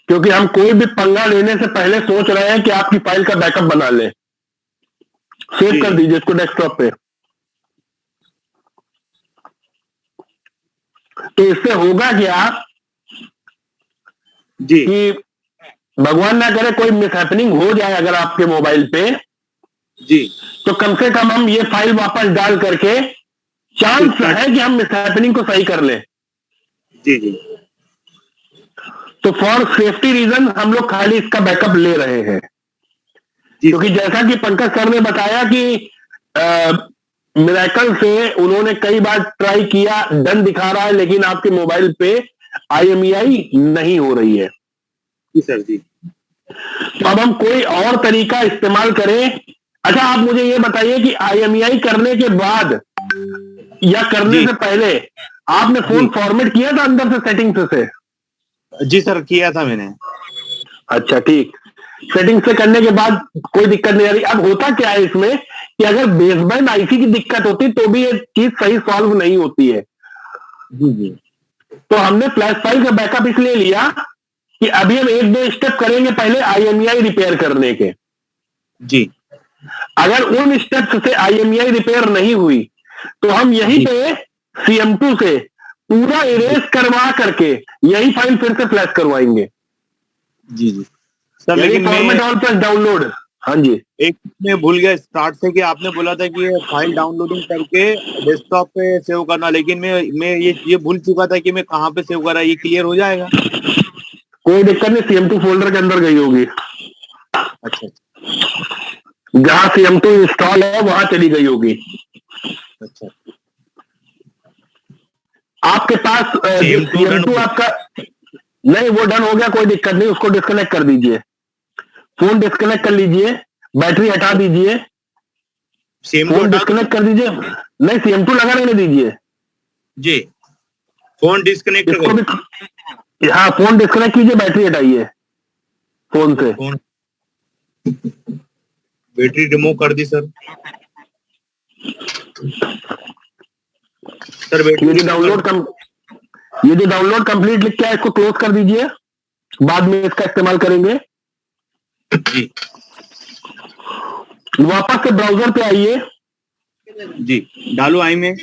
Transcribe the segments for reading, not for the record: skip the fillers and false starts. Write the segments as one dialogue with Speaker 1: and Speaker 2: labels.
Speaker 1: क्योंकि हम कोई भी पंगा लेने से पहले सोच रहे हैं कि आपकी फाइल का बैकअप बना लें। सेव कर दीजिए इसको डेस्कटॉप पे। तो इससे होगा क्या
Speaker 2: जी
Speaker 1: कि भगवान ना करे कोई मिसहैपनिंग हो जाए अगर आपके मोबाइल पे,
Speaker 2: जी
Speaker 1: तो कम से कम हम ये फाइल वापस डाल करके चांस है कि हम मिसहैपनिंग को सही कर लें।
Speaker 2: जी जी
Speaker 1: तो फॉर सेफ्टी रीजन हम लोग खाली इसका बैकअप ले रहे हैं, क्योंकि जैसा कि पंकज सर ने बताया कि मिरेकल से उन्होंने कई बार ट्राई किया, डन दिखा रहा है, लेकिन आपके मोबाइल पे IMEI नहीं हो रही है।
Speaker 2: जी सर जी।
Speaker 1: तो अब हम कोई और तरीका इस्तेमाल करें। अच्छा, आप मुझे ये बताइए कि IMEI करने के बाद या करने से पहले आपने फोन फॉर्मेट किया था अंदर से सेटिंग से?
Speaker 2: जी सर, किया था मैंने।
Speaker 1: अच्छा ठीक, सेटिंग से करने के बाद कोई दिक्कत नहीं आ रही। अब होता क्या है इसमें कि अगर बेसबैंड आईसी की दिक्कत होती तो भी ये चीज सही सॉल्व नहीं होती है।
Speaker 2: जी जी।
Speaker 1: तो हमने फ्लैश फाइल का बैकअप इसलिए लिया कि अभी हम एक दो स्टेप करेंगे पहले IMEI रिपेयर करने के।
Speaker 2: जी।
Speaker 1: अगर उन स्टेप्स से IMEI रिपेयर नहीं हुई तो हम यहीं पे CM2 से पूरा इरेज करवा करके यही फाइल फिर से फ्लैश करवाएंगे।
Speaker 2: जी जी सर, लेकिन
Speaker 1: फॉर्मेट ऑल प्लस डाउनलोड। हाँ जी,
Speaker 2: एक मैं भूल गया स्टार्ट से कि आपने बोला था कि ये फाइल डाउनलोडिंग करके डेस्कटॉप पे सेव करना, लेकिन मैं ये भूल चुका था कि मैं कहाँ पे सेव करा। ये क्लियर हो जाएगा?
Speaker 1: कोई दिक्कत नहीं, CM2 फोल्डर के अंदर गई होगी।
Speaker 2: अच्छा
Speaker 1: जहां CM2 इंस्टॉल है वहां चली गई होगी।
Speaker 2: अच्छा।
Speaker 1: आपके पास CM2 आपका नहीं, वो डन हो गया, कोई दिक्कत नहीं, उसको डिस्कनेक्ट कर दीजिए। फोन डिस्कनेक्ट कर लीजिए, बैटरी हटा दीजिए, फोन डिस्कनेक्ट कर दीजिए। नहीं, CM2 लगा रहने दीजिए
Speaker 2: जी। फोन डिस्कनेक्ट
Speaker 1: इसको भी, हाँ फोन डिस्कनेक्ट कीजिए, बैटरी हटाइए फोन से।
Speaker 2: बैटरी रिमूव कर दी सर।
Speaker 1: ये जो डाउनलोड कंप्लीट लिख के है इसको क्लोज कर दीजिए, बाद में इसका इस्तेमाल करेंगे।
Speaker 2: जी।
Speaker 1: वापस से ब्राउजर पे आइए।
Speaker 2: जी, डालो आई में।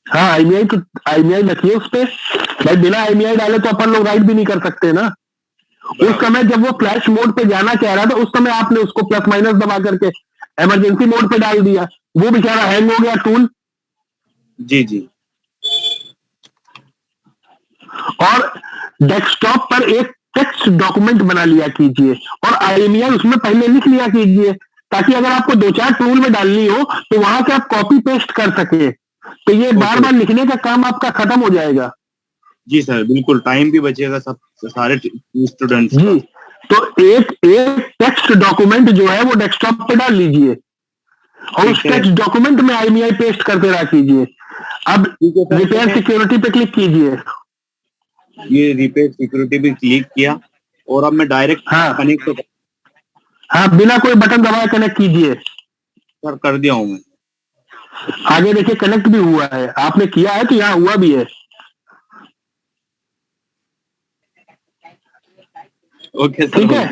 Speaker 1: हाँ, IMEI रखिए उस पे। भाई बिना IMEI डाले तो अपन लोग राइट भी नहीं कर सकते ना। उस समय जब वो फ्लैश मोड पे जाना चाह रहा था उस समय आपने उसको प्लस माइनस दबा करके इमरजेंसी मोड पे डाल दिया, वो बेचारा हैंग हो गया टूल।
Speaker 2: जी जी।
Speaker 1: और डेस्कटॉप पर एक टेक्स्ट डॉक्यूमेंट बना लिया कीजिए और IMEI उसमें पहले लिख लिया कीजिए, ताकि अगर आपको दो चार टूल में डालनी हो तो वहां से आप कॉपी पेस्ट कर सके। तो ये बार बार लिखने का काम आपका खत्म हो जाएगा।
Speaker 2: जी सर, बिल्कुल, टाइम भी बचेगा सब सारे स्टूडेंट्स
Speaker 1: जी। तो एक टेक्स्ट डॉक्यूमेंट जो है वो डेस्कटॉप पे डाल लीजिए और उस टेक्स्ट डॉक्यूमेंट में IMEI पेस्ट करके रख कीजिए। अब रिपेयर सिक्योरिटी पे क्लिक कीजिए।
Speaker 2: ये रिपेयर सिक्योरिटी भी क्लिक किया और अब मैं डायरेक्ट कनेक्ट
Speaker 1: हाँ, बिना कोई बटन दबाए कनेक्ट कीजिए।
Speaker 2: सर कर दिया हूँ मैं।
Speaker 1: आगे देखिए कनेक्ट भी हुआ है, आपने किया है तो यहाँ हुआ भी है।
Speaker 2: ओके सर,
Speaker 1: ठीक है।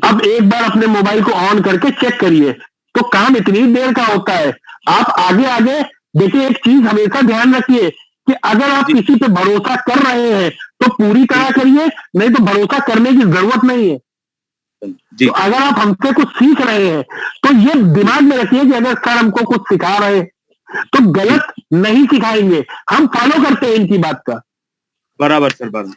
Speaker 1: अब एक बार अपने मोबाइल को ऑन करके चेक करिए। तो काम इतनी देर का होता है। आप आगे आगे देखिए, एक चीज हमेशा ध्यान रखिए कि अगर आप किसी पे भरोसा कर रहे हैं तो पूरी तरह करिए, नहीं तो भरोसा करने की जरूरत नहीं है। तो अगर आप हमसे कुछ सीख रहे हैं तो ये दिमाग में रखिए कि अगर सर हमको कुछ सिखा रहे तो गलत नहीं सिखाएंगे, हम फॉलो करते हैं इनकी बात का।
Speaker 2: बराबर सर, बराबर।